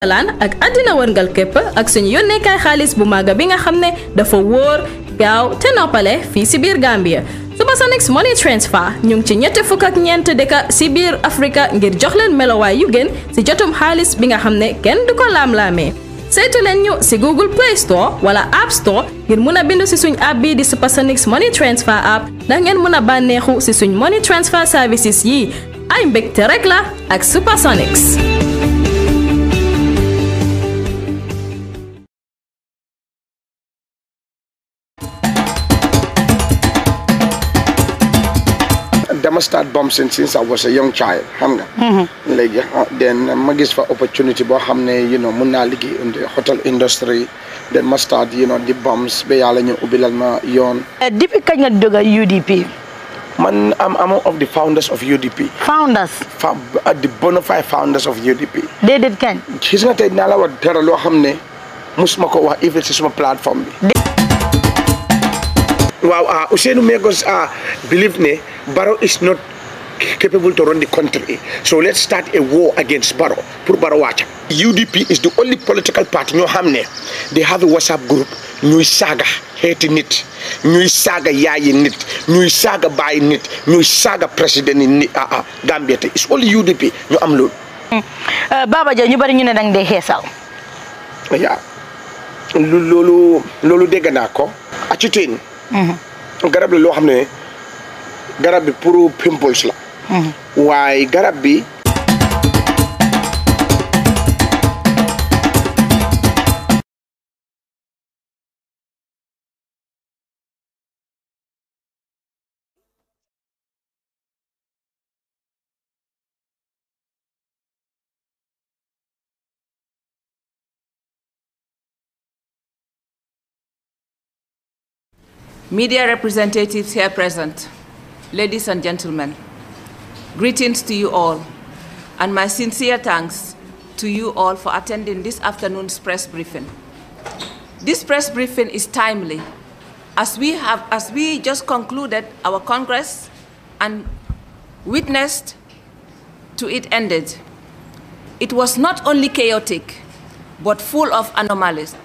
lan ak àddina wërngal képp ak suñu yónneekaay xaalis bu màgga bi nga xam ne dafa wóor gaaw te noppale fii si biir Gambia Supersonics Money Transfer ñu ngi ci ñetti fukk ak ñeent dëkk si biir Afrika ngir jox leen melowaay yu gën si jotum xaalis bi nga xam ne kenn du ko laam-laamee saytu leen ñu si Google Play Store wala App Store ngir mun a bindu si suñ app bi di Supersonics Money Transfer app ndax ngeen mun a bànneexu si suñ money transfer services yi ay mbégte rek la ak Supersonics. Dama start bombing since I was a young child, xam nga. Léegi then ma gis fa opportunity boo xam ne mun naa liggéey in the hotel industry. Then ma start di bombs ba yàlla ñu ubbilal ma yoon. Depuis kañ nga dugg UDP? Man I'm one of the founders of UDP. Founders? The bona fide founders of UDP. Déedéet kañ? Gis nga tey dinaa la wax dara loo xam ne musuma ko wax even si suma plateforme bi. Wow, Ousseynou Megos believe ne Barrow is not capable to run the country. So let's start a war against Barrow. Pour Barrow watch. UDP is the only political party ñoo xam ne they have a WhatsApp group ñuy saaga xeeti nit ñuy saaga yaayi nit ñuy saaga baayi nit ñuy saaga président ni Gambia te it's only UDP ñu am loolu. Baba Jah ñu bari ñu ne dang dee xeesal. yaa loolu dégg naa ko. Accutain. garab la loo xam ne garab bi pour pimples la. waaye garab bi. Media representatives here present, ladies and gentlemen, greetings to you all, and my sincere thanks to you all for attending this afternoon's press briefing. This press briefing is timely, as we just concluded our Congress and witnessed to it ended. It was not only chaotic, but full of anomalies.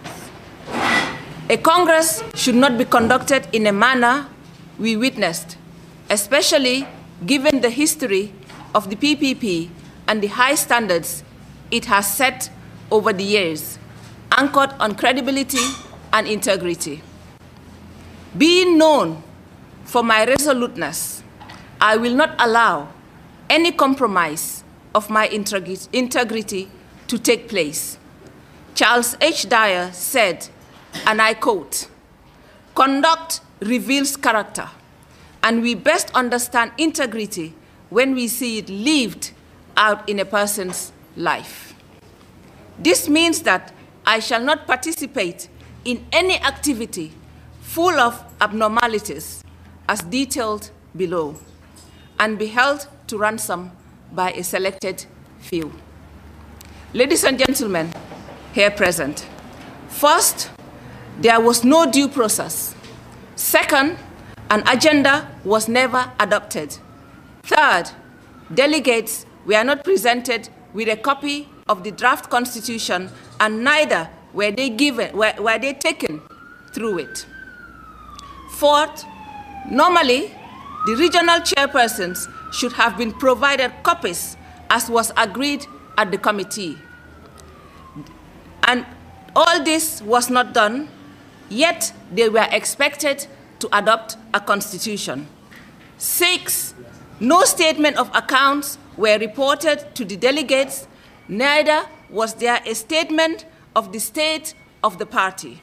A Congress should not be conducted in a manner we witnessed, especially given the history of the PPP and the high standards it has set over the years, anchored on credibility and integrity. Being known for my resoluteness, I will not allow any compromise of my integrity to take place. Charles H. Dyer said, and I quote, "Conduct reveals character, and we best understand integrity when we see it lived out in a person's life." This means that I shall not participate in any activity full of abnormalities as detailed below, and be held to ransom by a selected few. Ladies and gentlemen here present, first, there was no due process. Second, an agenda was never adopted. Third, delegates were not presented with a copy of the draft constitution, and neither were they taken through it. Fourth, normally, the regional chairpersons should have been provided copies as was agreed at the committee. And all this was not done, yet they were expected to adopt a constitution. 6, no statement of accounts were reported to the delegates, neither was there a statement of the state of the party.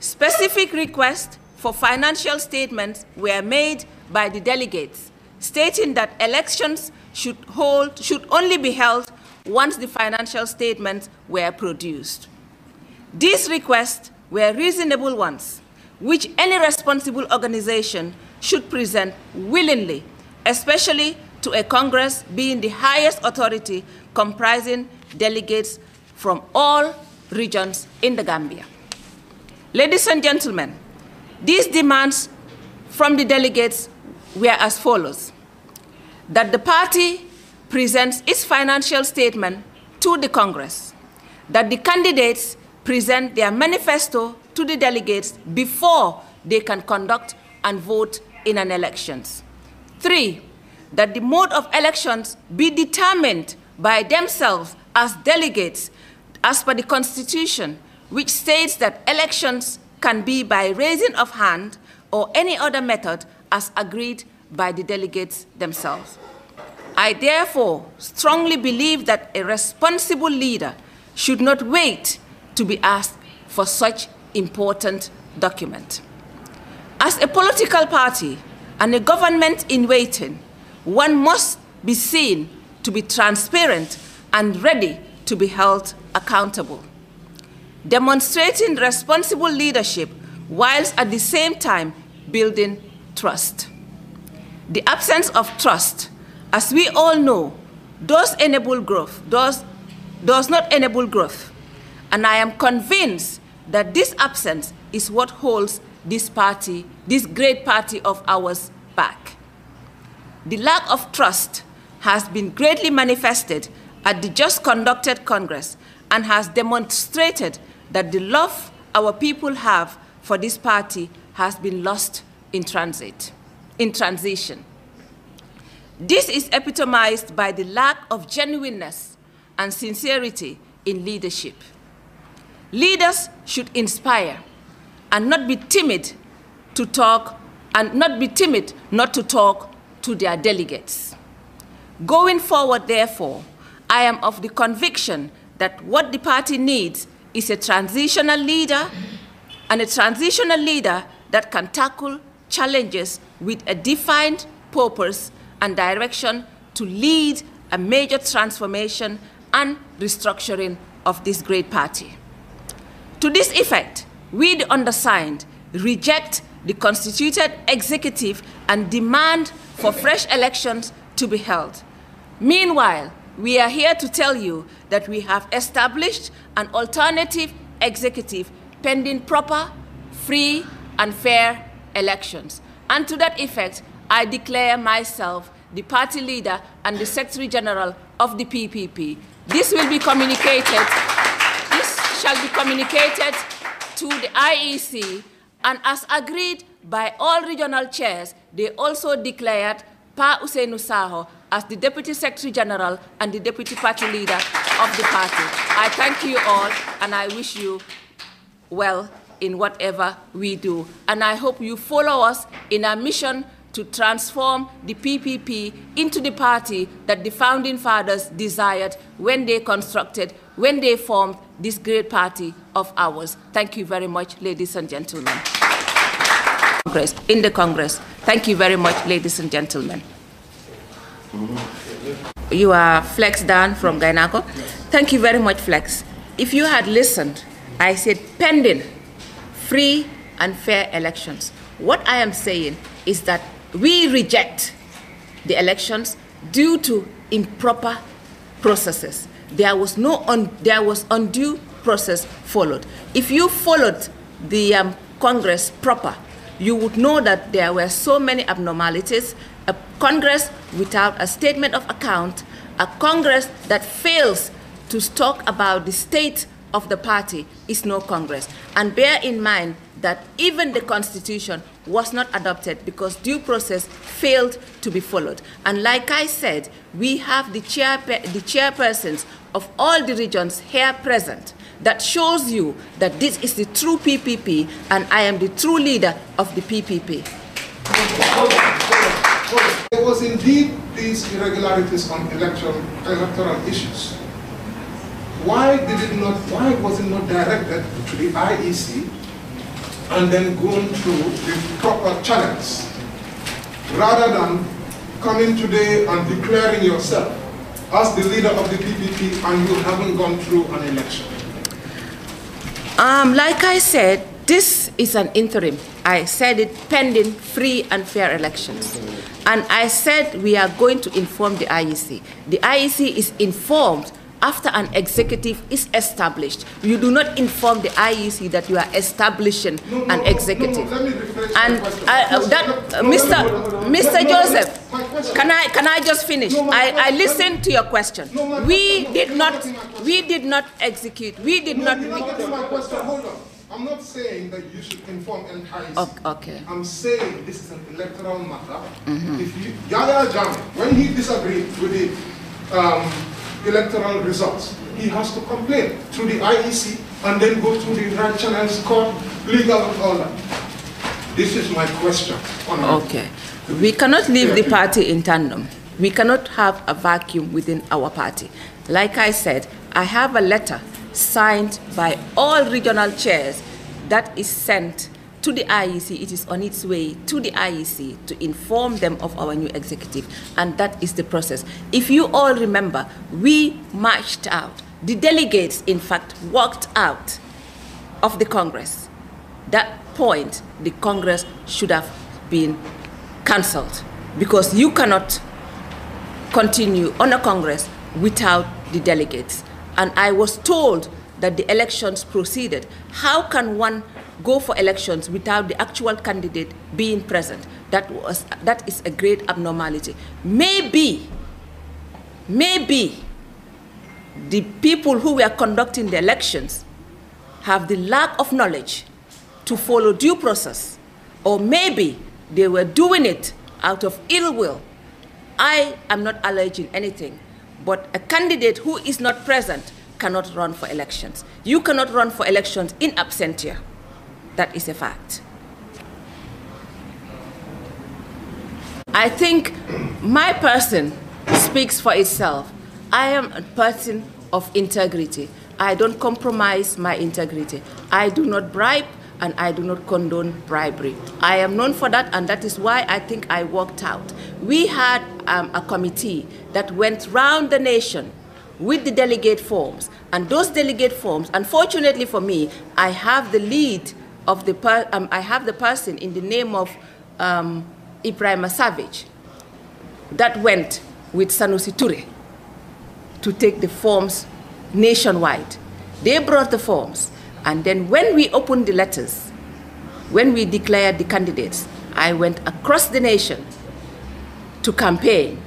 Specific requests for financial statements were made by the delegates, stating that elections should only be held once the financial statements were produced. These requests were reasonable ones, which any responsible organization should present willingly, especially to a Congress being the highest authority comprising delegates from all regions in the Gambia. Ladies and gentlemen, these demands from the delegates were as follows: that the party presents its financial statement to the Congress, that the candidates present their manifesto to the delegates before they can conduct and vote in an elections. 3, that the mode of elections be determined by themselves as delegates as per the Constitution, which states that elections can be by raising of hand or any other method as agreed by the delegates themselves. I therefore strongly believe that a responsible leader should not wait to be asked for such important document. As a political party and a government in waiting, one must be seen to be transparent and ready to be held accountable. Demonstrating responsible leadership whilst at the same time building trust. The absence of trust, as we all know, does not enable growth. And I am convinced that this absence is what holds this party, this great party of ours, back. The lack of trust has been greatly manifested at the just conducted Congress and has demonstrated that the love our people have for this party has been lost in transition. This is epitomized by the lack of genuineness and sincerity in leadership. Leaders should inspire and not be timid to talk, and not be timid not to talk to their delegates. Going forward, therefore, I am of the conviction that what the party needs is a transitional leader, and a transitional leader that can tackle challenges with a defined purpose and direction to lead a major transformation and restructuring of this great party. To this effect, we, the undersigned, reject the constituted executive and demand for fresh elections to be held. Meanwhile, we are here to tell you that we have established an alternative executive pending proper, free, and fair elections. And to that effect, I declare myself the party leader and the Secretary General of the PPP. This will be communicated, this shall be communicated to the IEC, and as agreed by all regional chairs, they also declared Pa Ousainou Sakho as the Deputy Secretary General and the Deputy Party Leader of the party. I thank you all, and I wish you well in whatever we do. And I hope you follow us in our mission to transform the PPP into the party that the Founding Fathers desired when they formed this great party of ours. Thank you very much, ladies and gentlemen. In the Congress. Thank you very much, ladies and gentlemen. You are Flex Dan from Gainako. Thank you very much, Flex. If you had listened, I said pending free and fair elections. What I am saying is that we reject the elections due to improper processes. There was undue process followed. If you followed the Congress proper, you would know that there were so many abnormalities. A Congress without a statement of account, a Congress that fails to talk about the state of the party is no Congress. And bear in mind that even the Constitution was not adopted because due process failed to be followed. And like I said, we have the chairpersons of all the regions here present. That shows you that this is the true PPP, and I am the true leader of the PPP. There was indeed these irregularities on electoral issues. Why was it not directed to the IEC and then going through the proper channels, rather than coming today and declaring yourself as the leader of the PPP and you haven't gone through an election? Like I said, this is an interim. I said it pending free and fair elections. And I said we are going to inform the IEC. The IEC is informed after an executive is established, you do not inform the IEC that you are establishing an executive. Let me rephrase And Mr. Joseph, can I just finish? I listened to your question. We did not execute. We did not. Hold on. I'm not saying that you should inform NIEC. Okay. I'm saying this is an electoral matter. If you, Yahya Jammeh, when he disagreed with the electoral results, he has to complain through the IEC and then go through the right channels, court, legal, and all that. This is my question. Okay. We cannot leave the party in tandem. We cannot have a vacuum within our party. Like I said, I have a letter signed by all regional chairs that is sent to the IEC. It is on its way to the IEC to inform them of our new executive, and that is the process. If you all remember, we marched out. The delegates, in fact, walked out of the Congress. That point, the Congress should have been cancelled, because you cannot continue on a Congress without the delegates. And I was told that the elections proceeded. How can one go for elections without the actual candidate being present? That is a great abnormality. Maybe the people who were conducting the elections have the lack of knowledge to follow due process, or maybe they were doing it out of ill will. I am not alleging anything, but a candidate who is not present cannot run for elections. You cannot run for elections in absentia. That is a fact. I think my person speaks for itself. I am a person of integrity. I don't compromise my integrity. I do not bribe, and I do not condone bribery. I am known for that, and that is why I think I walked out. We had a committee that went round the nation with the delegate forms, and those delegate forms, unfortunately for me, I have the lead of the I have the person in the name of Ibrahim Savage that went with Sanusi Toure to take the forms nationwide. They brought the forms, and then when we opened the letters, when we declared the candidates, I went across the nation to campaign.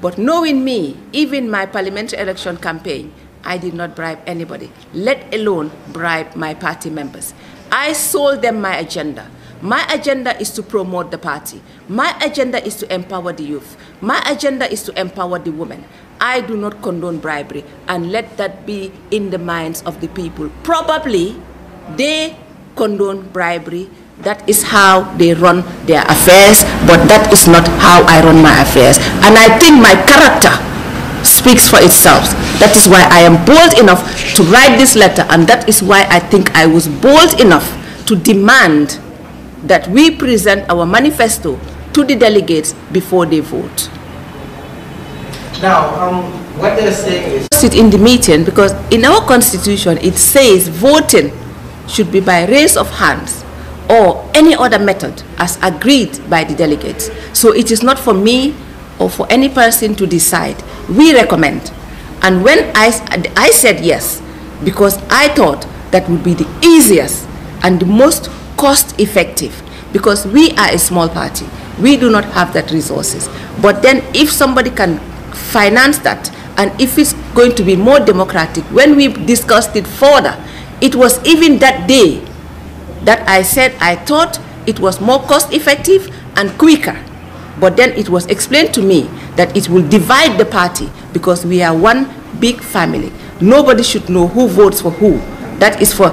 But knowing me, even my parliamentary election campaign, I did not bribe anybody, let alone bribe my party members. I sold them my agenda. My agenda is to promote the party. My agenda is to empower the youth. My agenda is to empower the women. I do not condone bribery, and let that be in the minds of the people. Probably they condone bribery. That is how they run their affairs, but that is not how I run my affairs. And I think my character speaks for itself. That is why I am bold enough to write this letter, and that is why I think I was bold enough to demand that we present our manifesto to the delegates before they vote. Now, what they're saying is... Sit in the meeting, because in our constitution it says voting should be by raise of hands or any other method as agreed by the delegates. So it is not for me or for any person to decide. We recommend. And when I said yes, because I thought that would be the easiest and the most cost-effective, because we are a small party. We do not have that resources. But then if somebody can finance that, and if it's going to be more democratic, when we discussed it further, it was even that day that I said I thought it was more cost-effective and quicker. But then it was explained to me that it will divide the party, because we are one big family. Nobody should know who votes for who. That is for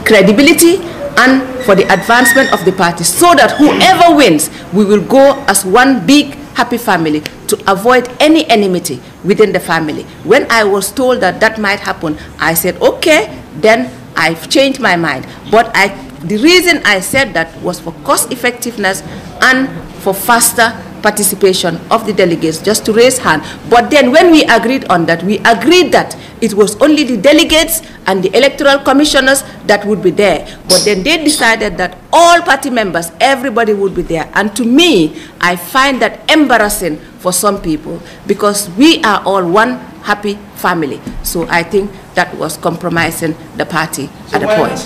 credibility and for the advancement of the party, so that whoever wins, we will go as one big happy family to avoid any enmity within the family. When I was told that that might happen, I said, okay, then I've changed my mind. But the reason I said that was for cost effectiveness and for faster participation of the delegates, just to raise hand. But then when we agreed on that, we agreed that it was only the delegates and the electoral commissioners that would be there. But then they decided that all party members, everybody would be there. And to me, I find that embarrassing for some people, because we are all one happy family. So I think that was compromising the party at a point.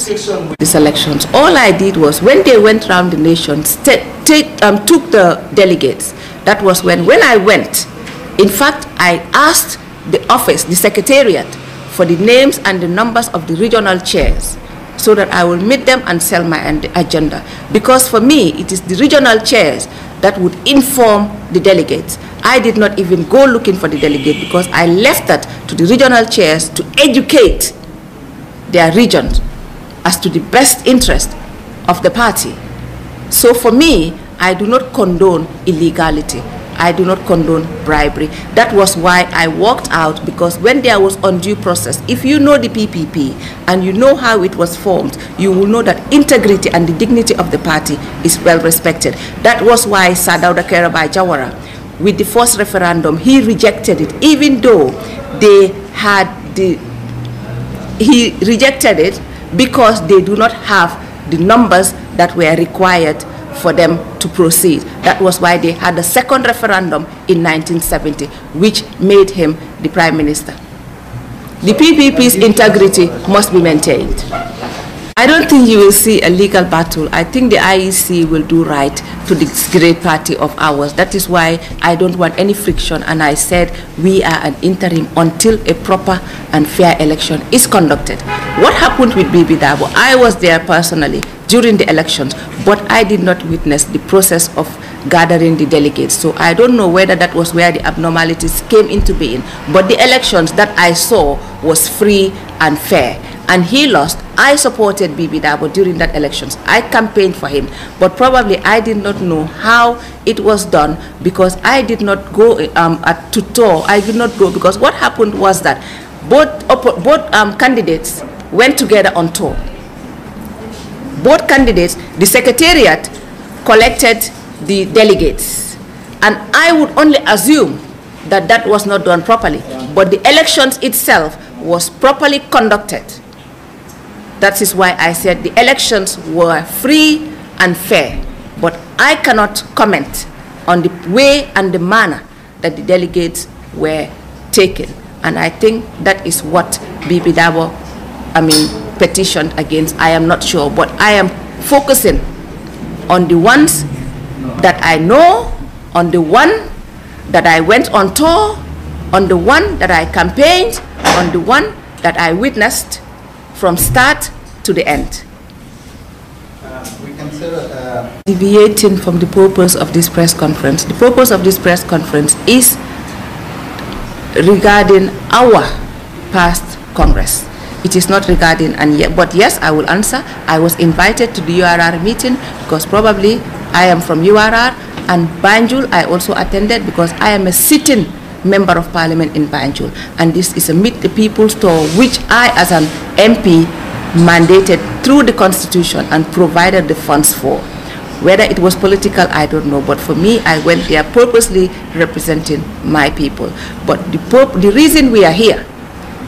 These elections, all I did was, when they went around the nation, took the delegates. That was when I went. In fact, I asked the office, the secretariat, for the names and the numbers of the regional chairs, so that I will meet them and sell my agenda. Because for me, it is the regional chairs that would inform the delegates. I did not even go looking for the delegate, because I left that to the regional chairs to educate their regions as to the best interest of the party. So for me, I do not condone illegality. I do not condone bribery. That was why I walked out, because when there was undue process, if you know the PPP and you know how it was formed, you will know that integrity and the dignity of the party is well respected. That was why Sir Dawda Kairaba Jawara, with the first referendum, he rejected it, even though he rejected it because they do not have the numbers that were required for them to proceed. That was why they had a second referendum in 1970, which made him the Prime Minister. The PPP's integrity must be maintained. I don't think you will see a legal battle. I think the IEC will do right to this great party of ours. That is why I don't want any friction, and I said we are an interim until a proper and fair election is conducted. What happened with Bibi Dabo? I was there personally during the elections, but I did not witness the process of gathering the delegates. So I don't know whether that was where the abnormalities came into being. But the elections that I saw was free and fair. And he lost. I supported Bibi Dabo during that elections. I campaigned for him, but probably I did not know how it was done, because I did not go to tour. I did not go, because what happened was that both candidates went together on tour. Both candidates, the secretariat collected the delegates, and I would only assume that that was not done properly, but the elections itself was properly conducted. That is why I said the elections were free and fair, but I cannot comment on the way and the manner that the delegates were taken. And I think that is what Bibi Dabo, petitioned against. I am not sure, but I am focusing on the ones that I know, on the one that I went on tour, on the one that I campaigned, on the one that I witnessed from start to the end. We consider deviating from the purpose of this press conference. The purpose of this press conference is regarding our past Congress. It is not regarding, but yes, I will answer. I was invited to the URR meeting because probably I am from URR, and Banjul I also attended because I am a sitting member of parliament in Banjul, and this is a Meet the People's tour which I as an MP mandated through the constitution and provided the funds for. Whether it was political, I don't know, but for me, I went there purposely representing my people. But the reason we are here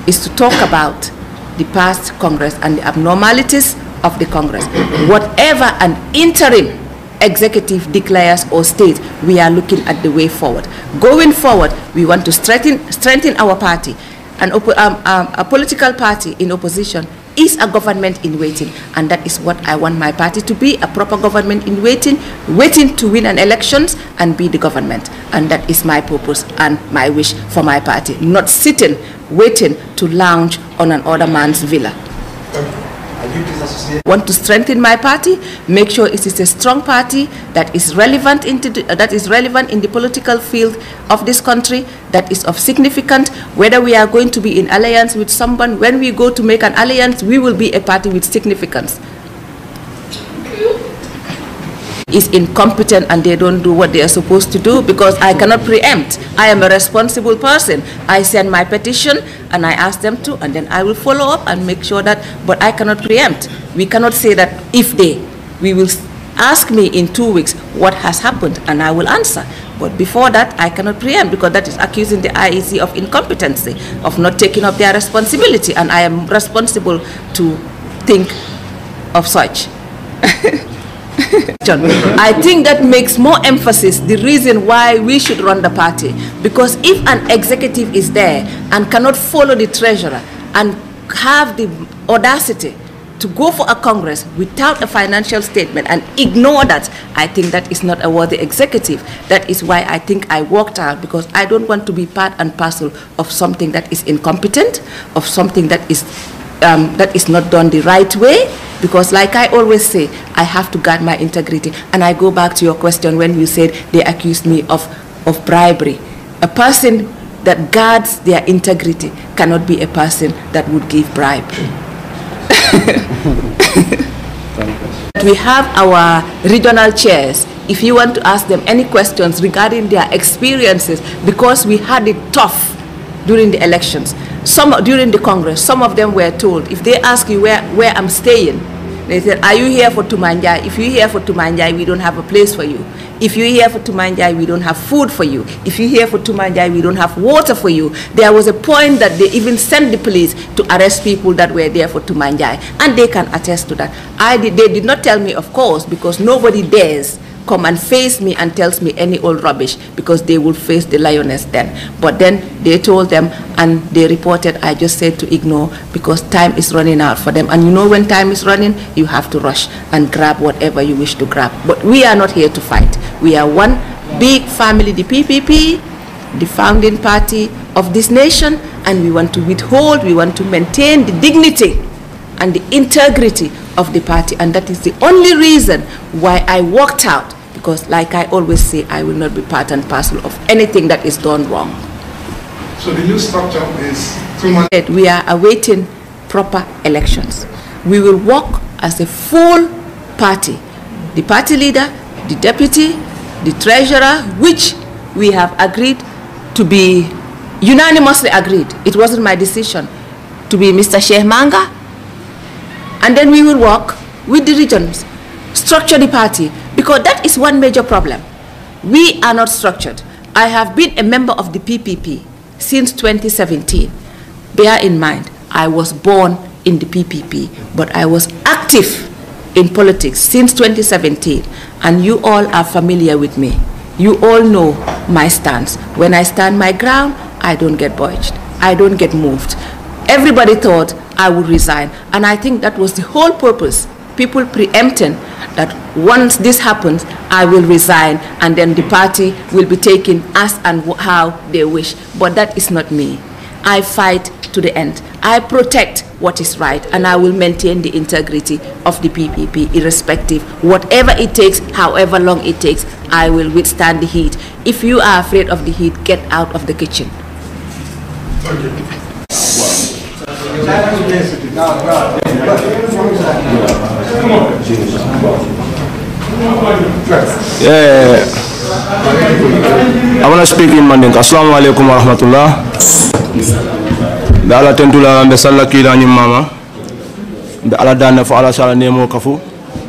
is to talk about the past Congress and the abnormalities of the Congress. Whatever an interim executive declares or states, we are looking at the way forward. Going forward, we want to strengthen our party. And a political party in opposition is a government in waiting, and that is what I want my party to be, a proper government in waiting, waiting to win an elections and be the government. And that is my purpose and my wish for my party, not sitting, waiting to lounge on an other man's villa. Want to strengthen my party, make sure it is a strong party that is relevant in the political field of this country, that is of significance. Whether we are going to be in alliance with someone, when we go to make an alliance, we will be a party with significance. Is incompetent and they don't do what they are supposed to do, because I cannot preempt. I am a responsible person. I send my petition and I ask them to, and then I will follow up and make sure that, but I cannot preempt. We cannot say that we will ask me in 2 weeks what has happened and I will answer. But before that, I cannot preempt, because that is accusing the IEC of incompetency, of not taking up their responsibility, and I am responsible to think of such. I think that makes more emphasis the reason why we should run the party. Because if an executive is there and cannot follow the treasurer and have the audacity to go for a congress without a financial statement and ignore that, I think that is not a worthy executive. That is why I think I walked out, because I don't want to be part and parcel of something that is incompetent, of something that is not done the right way. Because like I always say, I have to guard my integrity. And I go back to your question when you said they accused me of bribery. A person that guards their integrity cannot be a person that would give bribe. We have our regional chairs. If you want to ask them any questions regarding their experiences, because we had it tough during the elections, during the Congress, some of them were told, if they ask you where I'm staying, they said, are you here for Touma Njie? If you're here for Touma Njie, we don't have a place for you. If you're here for Touma Njie, we don't have food for you. If you're here for Touma Njie, we don't have water for you. There was a point that they even sent the police to arrest people that were there for Touma Njie, and they can attest to that. They did not tell me, of course, because nobody dares come and face me and tells me any old rubbish, because they will face the lioness then. But then they told them and they reported. I just said to ignore, because time is running out for them. And you know, when time is running, you have to rush and grab whatever you wish to grab. But we are not here to fight. We are one big family, the PPP, the founding party of this nation, and we want to withhold, we want to maintain the dignity and the integrity of the party. And that is the only reason why I walked out, because like I always say, I will not be part and parcel of anything that is done wrong. So the new structure is we are awaiting proper elections. We will work as a full party. The party leader, the deputy, the treasurer, which we have agreed to be unanimously agreed. It wasn't my decision, to be Mr. Sheikh Manga. And then we will work with the regions, structure the party, because that is one major problem. We are not structured. I have been a member of the PPP since 2017. Bear in mind, I was born in the PPP, but I was active in politics since 2017, and you all are familiar with me. You all know my stance. When I stand my ground, I don't get budged. I don't get moved. Everybody thought I would resign, and I think that was the whole purpose. People preempting that once this happens, I will resign, and then the party will be taken as and how they wish. But that is not me. I fight to the end. I protect what is right, and I will maintain the integrity of the PPP, irrespective. Whatever it takes, however long it takes, I will withstand the heat. If you are afraid of the heat, get out of the kitchen. thank you. Yeah, I want to speak in Mandinka. Assalamu alaikum wa rahmatullah. Be ala tentula be salla kila ni mama. Be ala danna fa ala sala nemo kafu.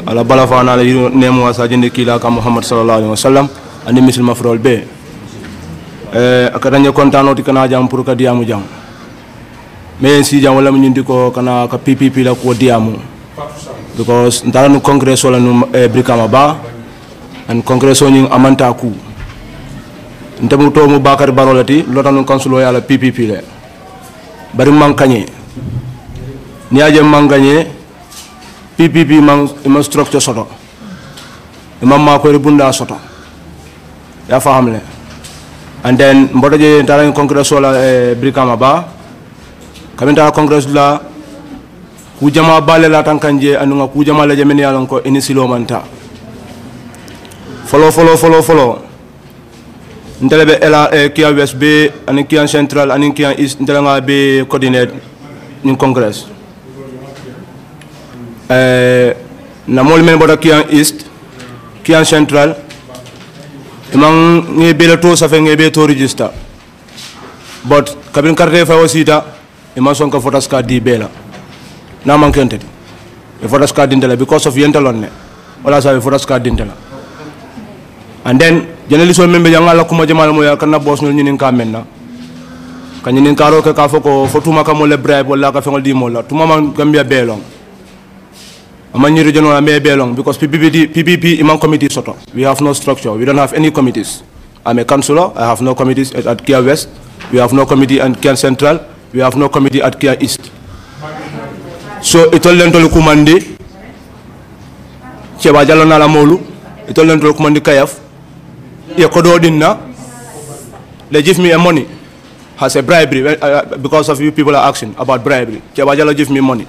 Ala bala fa na nemo asajinde kila ka Muhammad sallallahu alaihi wasallam ani misil mafrol be. Akadanya kontano tikana jam pour ka diamu jam. Mais si jam wala nyindi ko kana ka PPP la ko diamu. Because ndala no congress wala no brikama ba and congress on amanta ku. Ntamu to mu bakar barolati lota no council ya la PPP le. Bari mankanye. Ni aje manganye PPP man structure soto. Imam ma ko ribunda soto. Ya fahamle. And then mbodo je ndala no congress wala brikama ba. Kamenta congress la kujama bale la tankanje anunga kujama la jameni yalon ko inisilo manta follow ndelebe ela kia USB ani kia central ani kia east ndelanga be coordinate ni congress na mol men boda kia east kia central imang ngebe la to safe ngebe to register but kabin carte fa wasita ima sonka photos card di bela na mankente e photos card dindela because of yentalonne wala sa photos card dindela and then journalist membe jangala kuma jamal mo ya kana boss ñin ka menna kanyin ka ro ka foko Fatoumatta mo le bribe wala ka fengol di mo la tuma man gambia belong amani regional may belong because PPP imam committee soto. We have no structure. We don't have any committees. I'm a councillor. I have no committees at Kia West. We have no committee at Kia Central. We have no committee at Kia East. So itol lentol kumandi Cheba Jalo nala molu itol lentol kumandi kayaf ye kodo dinna they give me a money as a bribery because of you people are asking about bribery. Cheba Jalo give me money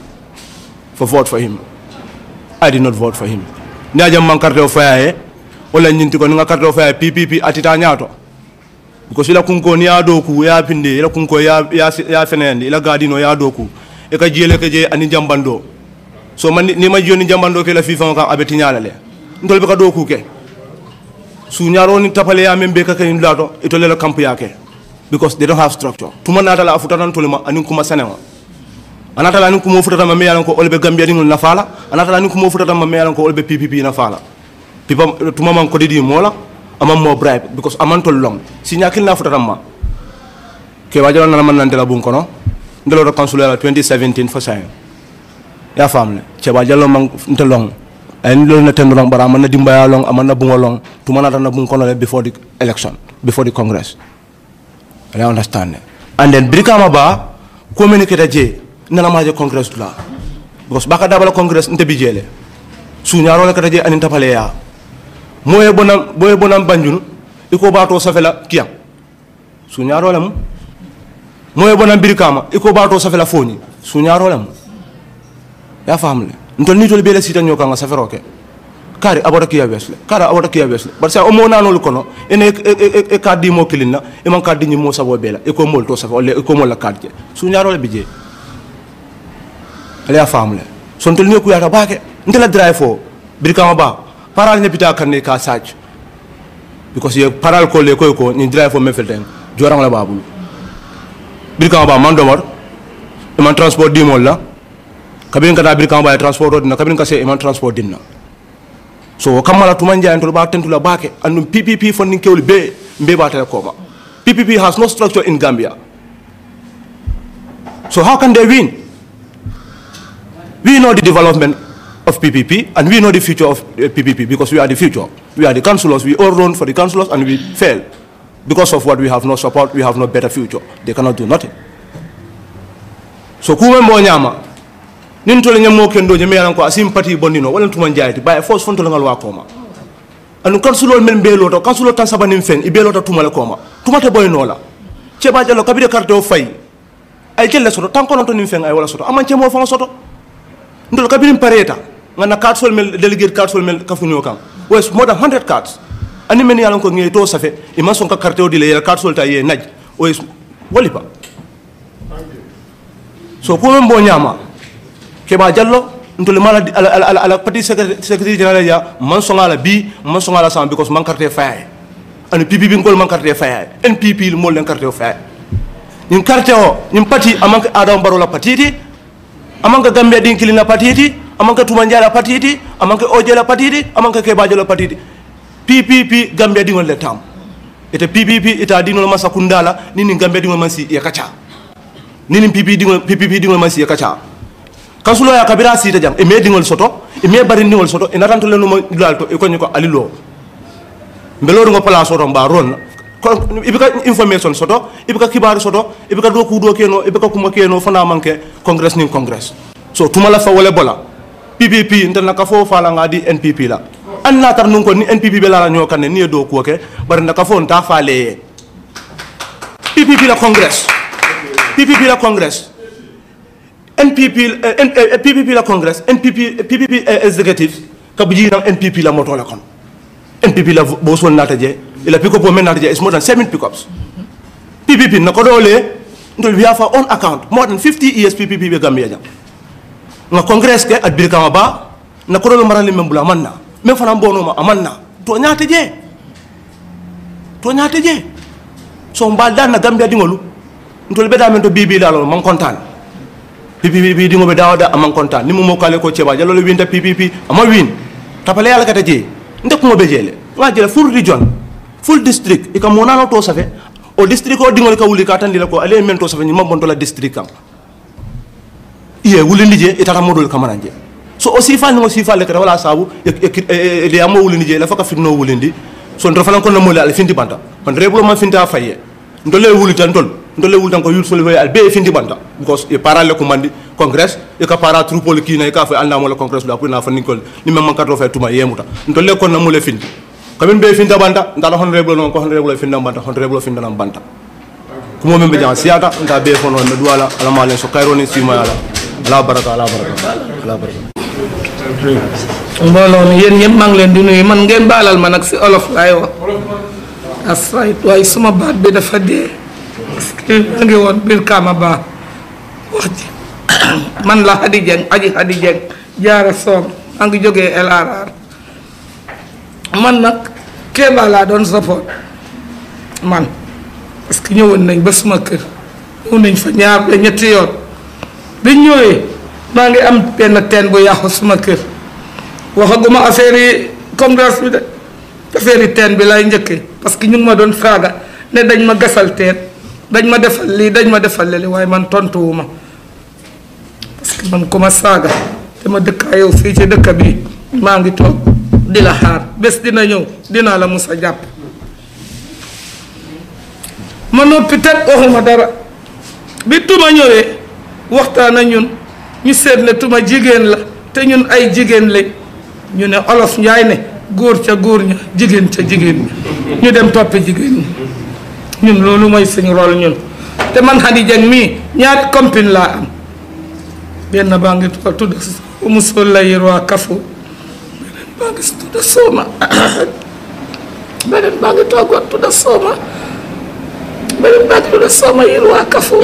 for vote for him. I did not vote for him. Niaja mankarte o faya wala nyinti ko nga carte o faya PPP atita nyato because ila kunko ni adoku ya pinde ila kunko ya fenende ila gadino ya adoku e ka jele ke je ani jambando so man ni ma joni jambando ke la FIFA ka abeti nyalale ndol be ka doku ke su nyaro ni tapale ya membe ka kay ndato ito le camp yake because they don't have structure tuma nata la afuta tan tolima ani kuma sanewa anata la ni kuma futa ma meyalan ko olbe gambia dingol na fala anata la ni kuma futa ma meyalan ko olbe PPP na fala pipa tuma man ko didi mola amam mo bribe because amantol long si nyakil na futa ma ke wajalo na man nan de la bun kono ndelo do consular 2017 for say ya famne che wajalo man ntelong ay ndelo na tendong bara man na dimbaya long amana bungolong tuma na tan bun kono before the election before the congress. I understand and then brikama ba communicate je nana maje congress la because baka dabala congress nte bijele su ñaro la kata je anin tapale ya boye bonam banjun iko bato safela kiya su ñaro lam moye bonam birikama iko bato safela foni su ñaro lam ya famle ntol ni tol bele sita ñoka nga safero ke kare abota kiya wesle bar sa o mo nanol kono ene e kaddi mo kilina e man kaddi ni mo sabo bela e ko mol to safa le e ko mol la kadje su ñaro la bije ala famle son tol ne ku yata baake ndela drive fo birkama ba paral ne pita kan ne ka saj because ye paral ko le ko ni drive fo mefelten jorang la babul birkama ba man domor e man transport di mol la kabin kada birkama ba transport dina kabin ka se e man transport dina so kamala Touma Njie to ba tentula baake andum PPP funding kewli be ba tele koma PPP has no structure in Gambia, so how can they win? We know the development of PPP and we know the future of PPP because we are the future. We are the councillors. We all run for the councillors and we fail. Because of what we have no support, we have no better future. They cannot do nothing. So kuwe mbo nyama nintole nyamo kendo nyame yalan ko asim parti bondino wala Touma Njie by force fonto ngal wa koma anu councillor men belo to councillor tan sabanim fen i belo to Touma le koma Touma te boy nola Cheba Jalo kabide carte o fay ay jelle soto tan kono to nim fen ay wala soto aman mo fa soto ndol kabirim pareta ngana carte sol mel delegate carte sol mel kafunyo kam wes more than 100 cards ani men yalan ko ngi to safe e man son ka carte o dile yel carte sol ta ye naj wes walipa so ko mbo nyama Keba Jallo ntole mala ala parti secretary general ya man son ala bi man son ala sam because man carte fay ani PPP ngol man carte fay NPP mo len carte fay nim carte o nim parti amanka Adam Barrow la patiti amanka Gambia dinkili na patiti amanka Touma Njie la patiti amanka Oje la patiti amanka Keba Jallo patiti PPP Gambia dingol le tam ete PPP ita dinol masakundala nini Gambia dingol man si yakacha nini PPP dingol man si yakacha kasulo ya kabira sita jam e me dingol soto e me bari dingol soto e natanto le no dalto e ko nyiko alilo mbelo ngo place soto mba ron ibika information soto ibika kibaru soto ibika do ku do keno ibika kuma keno fana manke congress ni congress so Touma la fa wala bola PPP ndal naka fo fala ngadi NPP la an na tar nun ko ni NPP be la nyokan ni do ku ke bar naka fo nta faale PPP la congress PPP la congress PPP executive kabuji na NPP la moto la kon NPP la bosol nata je ila pick up o men nata je is more than 7 pickups PPP na ko dole ndol we have our own account more than 50 years PPP be Gambia jam nga congress ke at birkama ba na ko dole marali membula manna me fana mbono ma amanna to nyaata je so mbal dan na Gambia dingolu ndol be da men to bibi la lo man kontaan PPP dingo be dawda amang kontaan ni mo kale ko Cheba Jallo winta PPP ama win tapale yalla kata je ndek mo be jele wa jele full region full district e kam monano to safe o district o dingol ka wuli ka tan dila ko ale men to safe ni mabon to la district kam iye wuli ndije itata modol kamananje so aussi fa ngo sifa le kata wala sabu e amo wulindi je la faka fitno wulindi so ndo fana ko no mole al findi banta on reblo ma finta faye ndole wuli tan ndole wuli tan ko yul solo al be findi banta because e parale ko mandi congress e ka para troupeau ki na e ka fa anda mo le congress la pour na fa nikol ni même man kato fa tuma yemuta ndole ko no mole findi kamen be finta banta ndala honorable non ko honorable finda banta honorable finda nam banta kumo membe jan siata nda be fono me duala ala malen so kayroni sima ala baraka ala baraka ala baraka mbooloo mi yéen ñëpp maa ngi leen di nuyu man ngeen baalal ma nag si olof laay wax asayit waaye suma baat bi dafa dee parce que maa ngi woon biir kaama baa wax ji man la Hadi Dieng aji Hadi Dieng jaara soom maa ngi jógee LRR man nag Kéba laa doon support man parce que ñëwoon nañ ba suma kër ñëw nañ fa ñaar ba ñetti yoon biñ ñëwee maa ngi am benn teen bu yàqu suma kër waxaguma affaire yi congrès bi de affaire yi teen bi lay njëkkee parce que ñu ngi ma doon saaga ne dañ ma gasal teen dañ ma defal lii dañ ma defal lii waaye man tontuwuma parce que man ku ma saaga te ma dëkkaa yow fii ci dëkk bi maa ngi toog di la xaar bés dina ñëw dinaa la mus a jàpp ma noppi teg waxuma dara bi Touma ñëwee waxtaan ak ñun ñu seet ne Touma jigéen la te ñun ay jigéen lañ ñu ne olof njaay ne góor ca góor ña jigéen ca jigéen ña ñu dem toppi jigéen ñi ñun loolu mooy suñu rôle ñun te man Hadi Dieng mii ñaari compine laa am benn baa ngi tudd Umusol la Yirwa Kafu beneen baa ngi tudd Sooma beneen baa ngi toogoon tudd Sooma beneen baa ngi tudd Sooma Yirwa Kafu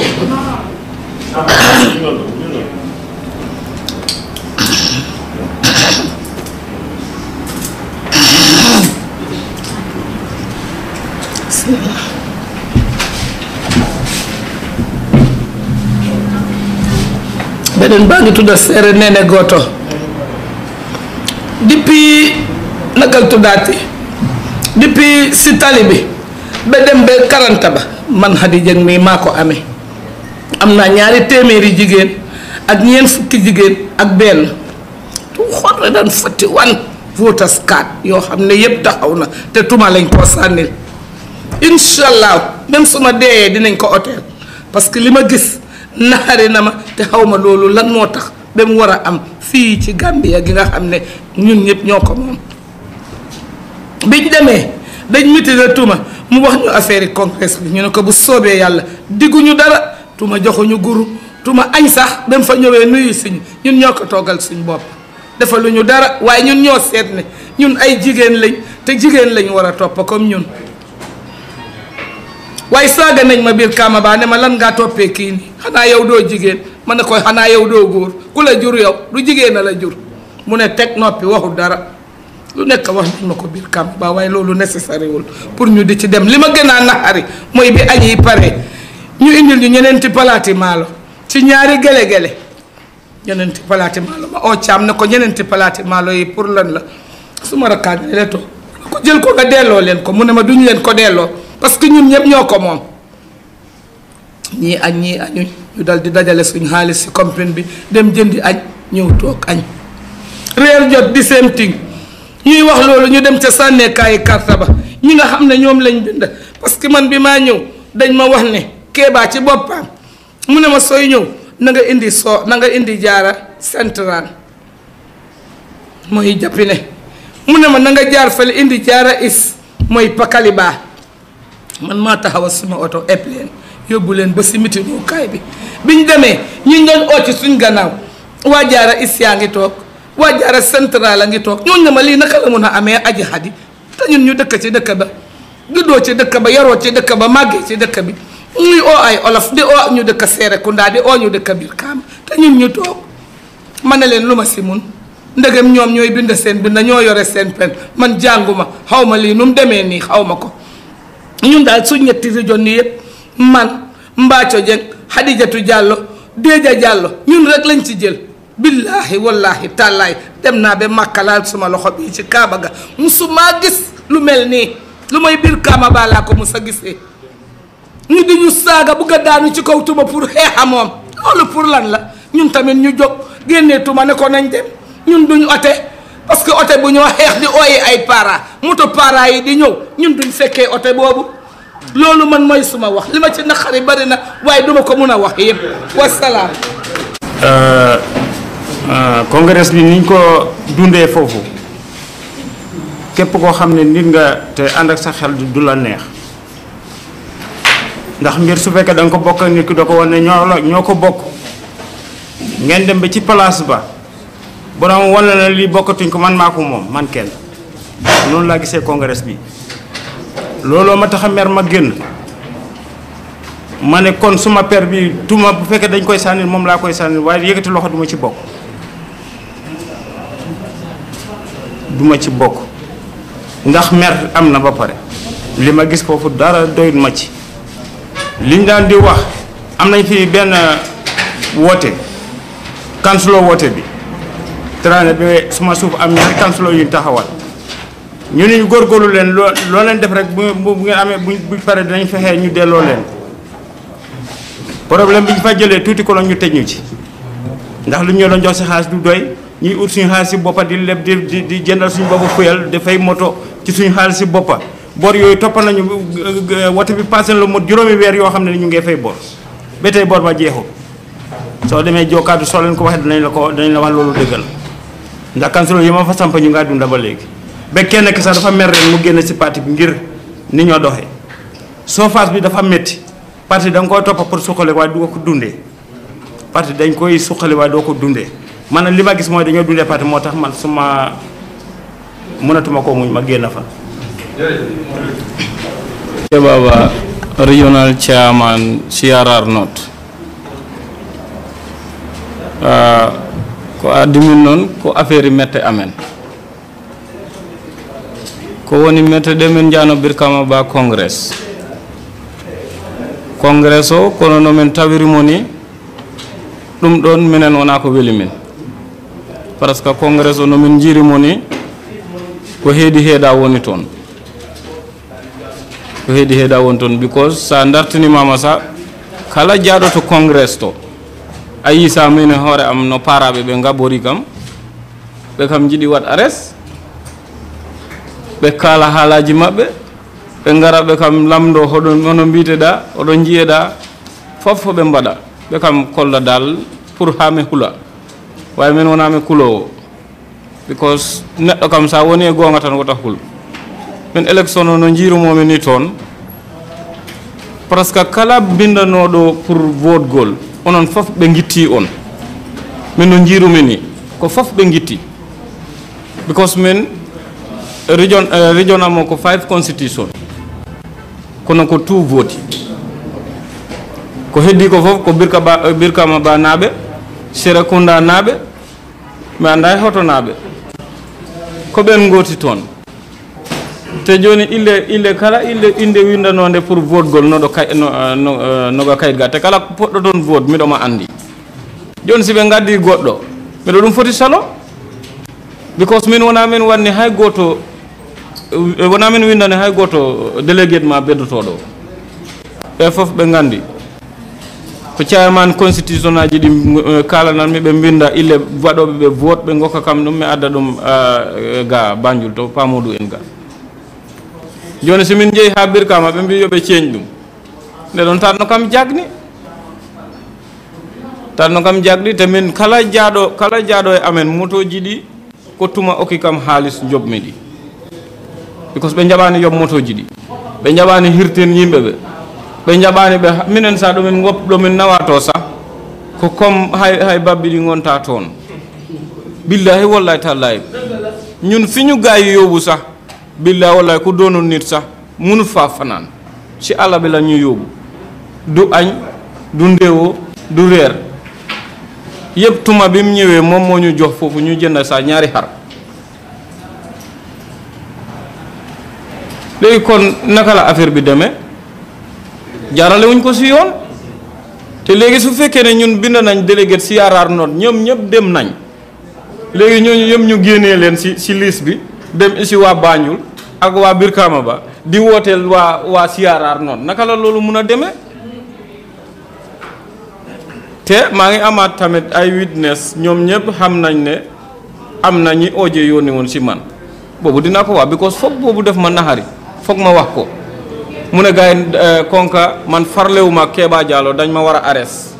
beneen baa ngi tudda Seere Nene Goto depuis nakal tuddaati depuis si tali bi ba dem ba karanta ba man Hadi Dieng mii maa ko amee am naa ñaari téeméeri jigéen ak ñeent fukki jigéen ak benn xool daan fatti wan voters card yoo xam ne yëpp taxaw na te Touma lañ koo sànnil incha allah même su ma deeyee dinañ ko oteel parce que li ma gis naxari na ma te xaw ma loolu lan moo tax ba mu war a am fii ci Gambia gi nga xam ne ñun ñëpp ñoo ko moom. biñ demee dañ mitile Touma mu wax ñu affaire yi congrès bi ñu ne ko bu soobee yàlla digguñu dara Touma joxuñu guru Touma añ sax dem fa ñëwee nuyu siñ ñun ñoo ko toogal suñ bopp defaluñu dara waaye ñun ñoo seet ne ñun ay jigéen lañ te jigéen lañ war a topp comme ñun. waaye saaga nañ ma biir kaama baa ne ma lan ngaa toppee kii nii xanaa yow doo jigéen ma ne koy xanaa yow doo góor ku la jur yow du jigéen a la jur mu ne teg noppi waxul dara lu nekk wax nañ ma ko biir kaama baa waaye loolu nécessaire wul pour ñu di ci dem li ma gën a naxari mooy bi añ yi pare ñu indil ñu ñeneenti palaati maalo ci ñaari gele-gele ñeneenti palaati maalo ma oo caam ne ko ñeneenti palaati maalo yi pour lan la su ma rakkaat ne le to ko jël ko nga delloo leen ko mu ne ma duñ leen ko delloo parce que ñun ñëpp ñoo ko moom ñii añ ñii añuñ ñu dal di dajale suñ xaalis si compagnie bi dem jëndi añ ñëw toog añ reer jot di same thing ñuy wax loolu ñu dem ca sànneekaayi karta ba ñi nga xam ne ñoom lañ bind parce que man bi maa ñëw dañ ma wax ne Kéba ci boppam mu ne ma sooy ñëw na nga indi jaara central mooy jàppine mu ne ma na nga jaar fale indi jaara is mooy pakaliba man maa taxawal suma oto epp leen yóbbu leen ba si mitinukaay bi biñ demee ñi doon oo ci suñ gannaaw waa jaara is yaa ngi toog waa jaara central a ngi toog ñooñu ne ma lii naka la mun a amee aji Hadi te ñun ñu dëkk ci dëkk ba juddoo ci dëkk ba yaroo ci dëkk ba màggee ci dëkk bi ñuy oo ay olof di oo ñu dëkk Serekunda di oo ñu dëkk biir Kaam te ñun ñu toog ma ne leen lu ma si mun ndegem ñoom ñooy bind seen bind ñoo yore seen pen man jànguma xaw ma lii nu mu demee nii xaw ma ko ñun daal suñ ñetti région nii yëpp man Mbaaco Dieng Hadijatu Diallo Déja Diallo ñun rek lañ ci jël billaahi wallaahi tàllaay dem naa ba màkkalaal suma loxo bii ci Kaaba ga musumaa gis lu mel nii lu may biir Kaama baa laa ko mus a gisee ñu di ñu saaga bugg a daanu ci kaw Touma pour xeexa moom loolu pour lan la ñun tamit ñu jóg génnee Touma ne ko nañ dem ñun duñ ote parce que ote bu ñoo xeex di ooyi ay para moto para yi di ñëw ñun duñ fekkee ote boobu loolu man mooy suma wax li ma ci naqari bari na waaye duma ko mun a wax yëpp wasalaam. congrès bi niñ ko dundee foofu képp koo xam ne nit nga te ànd ak sa xel du la neex ndax mbir su fekkee da nga ko bokk ak nit ki doo ko wan ne ñoo ko bokk ngeen dem ba ci place ba borom wane na lii bokkatuñ ko man maa ko moom man kenn noonu laa gisee congrès bi looloo ma tax a mer ma génn ma ne kon suma père bi Touma bu fekkee dañ koy sànnil moom laa koy sànnil waaye yëkkati loxo duma ci bokk ndax mer am na ba pare li ma gis foofu dara doyut ma ci liñ daan di wax am nañ fi benn woote kansuloo woote bi teraane bi suma suuf am ñaari kansuloo yuñ taxawal ñu ne ñu góorgóorlu leen loo leen def rek bu ngeen amee bu pare dinañ fexee ñu delloo leen problème bi ñu fa jëlee tuuti ko la ñu tëj ñu ci ndax lu ñu doon jox si xaalis du doy ñuy ut suñu xaalis si boppa di leb di jëndal suñu boppa fuyal dafay moto ci suñu xaalis si boppa bor yooyu toppal nañu wote bi passé la mot juróomi weer yoo xam ne ñu ngi fay bor ba tey bor ba jeexul soo demee jokkaatu soo leen ko waxee dinañ la wax loolu dëggal ndax kansilo yi ma fa samp ñu ngaa dunda ba léegi ba kenn ki sax dafa mer ren mu génn si parti bi ngir ni ñoo doxee soo phase bi dafa métti parti da nga koy toppa pour suqali waaye du ko dundee parti dañ koy suqali waaye doo ko dundee man li ma gis mooy dañoo dundee parti moo tax man suma mënatuma ko muñ ma génn fa. Baba regional chairman CRR North ko addimin noon ko affaire mette amen ko woni mette de min jano Birkama Ba congress o kono no min tawirimo ni ɗum ɗon minen wona ko weli min par ce que congress o no min jirimo ni ko heedi heeɗa woni toon because sa dartinimama sa kala jaaɗo to congress to a yi sa min hoore am no paraɓe ɓe gabori kam ɓe kam jiɗi wat arrest ɓe kala haalaji maɓɓe ɓe gara ɓe kam lamdo hono mbiteɗa oɗon jiyeɗa fof ɓe mbaɗa ɓe kam kolla dal pour ha me hula way min wona me kulowo because neɗɗo kam sa woni e gonga tan wota hul min élection o no jiirumomi ni toon presque kala bindanoɗo pour vote gol onon fof ɓe gitti on min no jiirumi ni ko fof ɓe gitti because min region amo ko 5 constitution kono ko 2 voti ko heddi ko fof ko Birkama Ba naaɓe Serekunda naaɓe mi anda hoto naaɓe ko ɓen goti toon te joni ille kala inde windanode pour vote gol noɗo noga kayit ga te kala poɗɗo toon vote miɗoma andi joni si ɓe gaddi goɗɗo miɗo ɗum foti salo because min wona min wanni hay goto wona min windani hay goto délégué ma beddotoɗo ɓe fof ɓe gandi ko chairman constitution aji ɗi kalananmi ɓe binda ille waɗoɓe ɓe vote ɓe gokka kam ɗum mi adda ɗum ga Banjul to Pamoudou en ga joni somin jeeyi ha Birkama ɓe mbi yoɓe ceeñ ɗum nde ɗon tanno kam jagni te min kala jaaɗo e amen motoji ɗi ko Touma okki kam haalis jobmi ɗi because ɓe jaɓani yob motoji ɗi ɓe jaɓani hirten yimɓe ɓe jaɓani ɓe minen sa ɗomin ɗomin nawato sa ko comme hay babbi ɗi gonta toon billahi wallahi tallahi ñun fiñu gayi yoɓu sa billahi wallahi ko donul nit sa munut fa fanan si Allah bi la ñu yoɓu du añ du ndewo du reer yëpp Touma bi mu ñëwee moom moo ñu jox foofu ñu jënd sa ñaari xar léegi kon naka la affaire bi demee jaarale wuñ ko si yoon te léegi su fekkee ne ñun bind nañ délégué CRR North ñoom ñëpp dem nañ léegi ñooñu yëpp ñu génnee leen si liste bi dem si waa Banjul ak waa Birkama Ba di wooteel waa CRR North naka la loolu mun a demee te maa ngi amaat tamit ay witness ñoom ñëpp xam nañ ne am na ñi audio yónni woon si man boobu dinaa ko wax because foog boobu def ma naxari foog ma wax ko mu ne gars yi konka man farlewuma Keba Jallow dañ ma war a arrest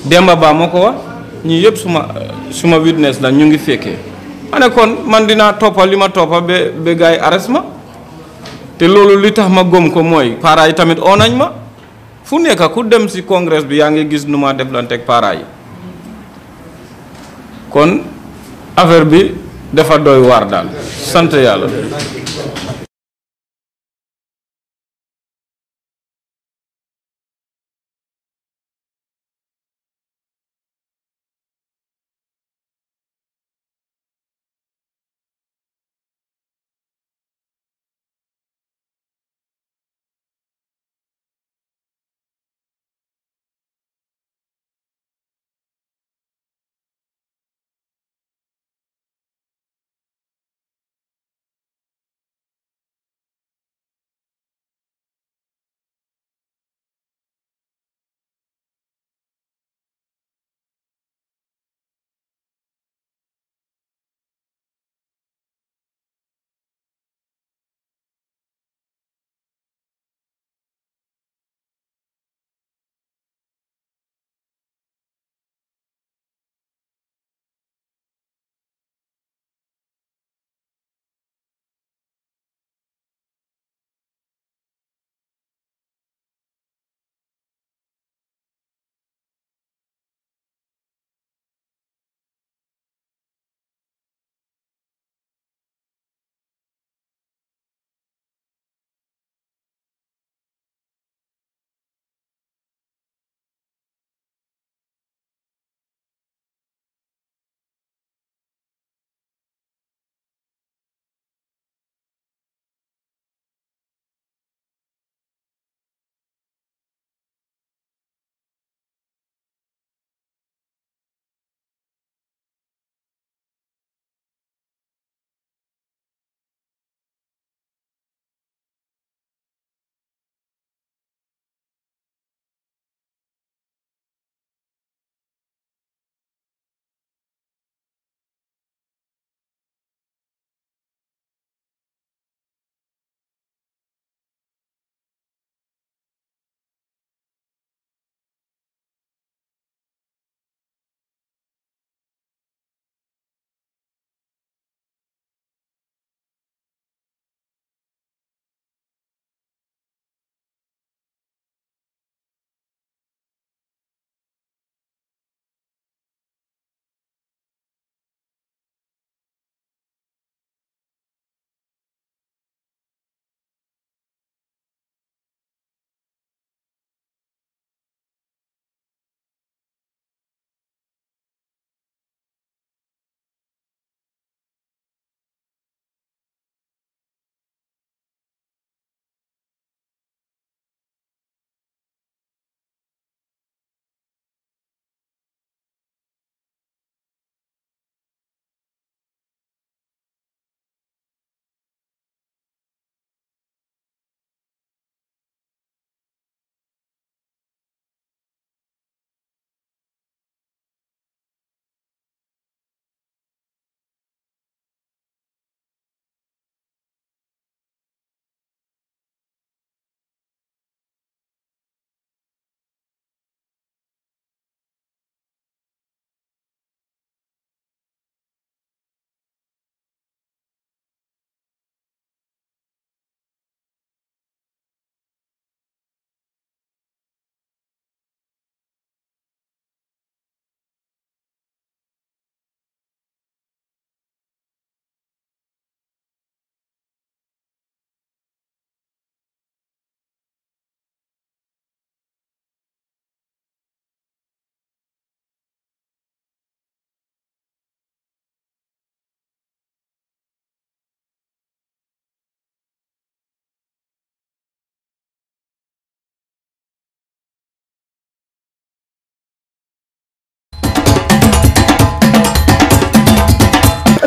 Demba Ba moo ko wax ñii yëpp suma witness la ñu ngi fekkee ma ne kon man dinaa toppa li ma toppa ba gars yi arrest ma te loolu li tax ma gëm ko mooy para yi tamit oo nañ ma fu nekk ku dem si congrès bi yaa ngi gis nu ma deflanteeg para yi kon affaire bi dafa doy waar daal sant yàlla.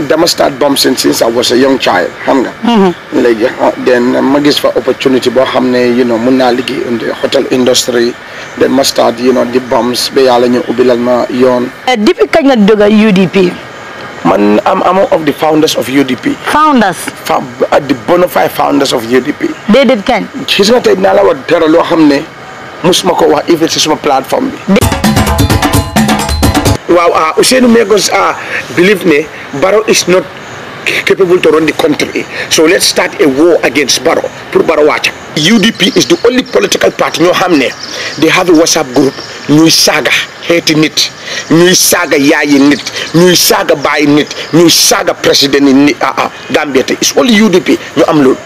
dama start bombing since I was a young child xam nga léegi then ma gis fa opportunity boo xam ne you know mun naa liggéey in the hotel industry then ma start you know the bombs ba yàlla ñu ubbilal ma yoon. Depuis kañ nga dugg UDP. Man I'm among of the founders of UDP. Founders. The bona fide founders of UDP. Déedéet kañ. Gis nga tey dinaa la wax dara loo xam ne musuma ko wax even si suma plateforme bi. Wow, Ousseynou Megos believe ne Barrow is not capable to run the country. So let's start a war against Barrow. Pour Barrow watch. UDP is the only political party ñoo xam ne they have a WhatsApp group ñuy saaga xeeti nit ñuy saaga yaayi nit ñuy saaga baayi nit ñuy saaga président yi nit Gambia te it's only UDP ñu am loolu.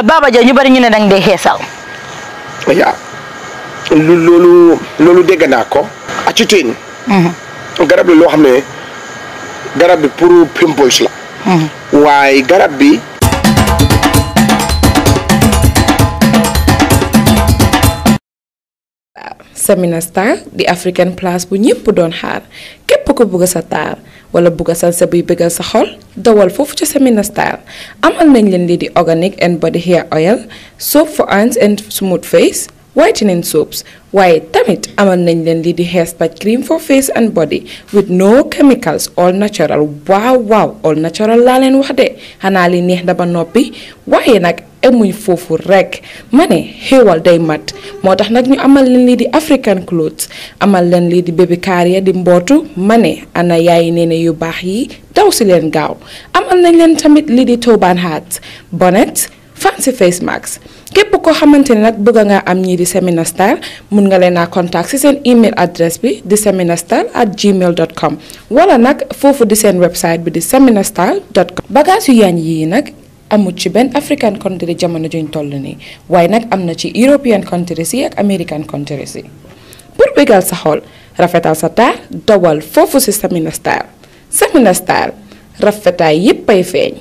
Baba Jah ñu bari ñu ne dang dee xeesal. yaa loolu dégg naa ko. Accutain. garab bi loo xam ne garab bi pour pimples la. waaye garab bi. Semina Star di African place bu ñepp doon xaar képp ko bëgg sa taar wala bëgg sa buy bëggal sa xol dawal foofu ci Semina Star amal nañ leen lii di organic and body hair oil soap for hands and smooth face whitening soaps waaye tamit amal nañ leen lii di hair spa cream for face and body with no chemicals all natural waaw all natural laa leen wax de xanaa li neex daba noppi waaye nag emuñ foofu rek ma ne xéewal day mat moo tax nag ñu amal leen lii di African clothes amal leen lii di baby carrière di mbootu ma ne ana yaay neene yu baax yi daw si leen gaaw amal nañ leen tamit lii di turban hats bonnet fancy face mask képp koo xamante ne nag bëgg nga am ñii di Semina Star mun nga leen a contact si seen email adresse bi di seminastar@gmail.com wala nag foofu di seen website bi di seminastar.com bagage yu yaañ yii nag amut ci benn African country jamono juñ toll nii waaye nag am na ci European countries yi ak American countries yi pour bégal sa xol rafetal sa taar dawal foofu si Semina Star rafetaay yépp ay feeñ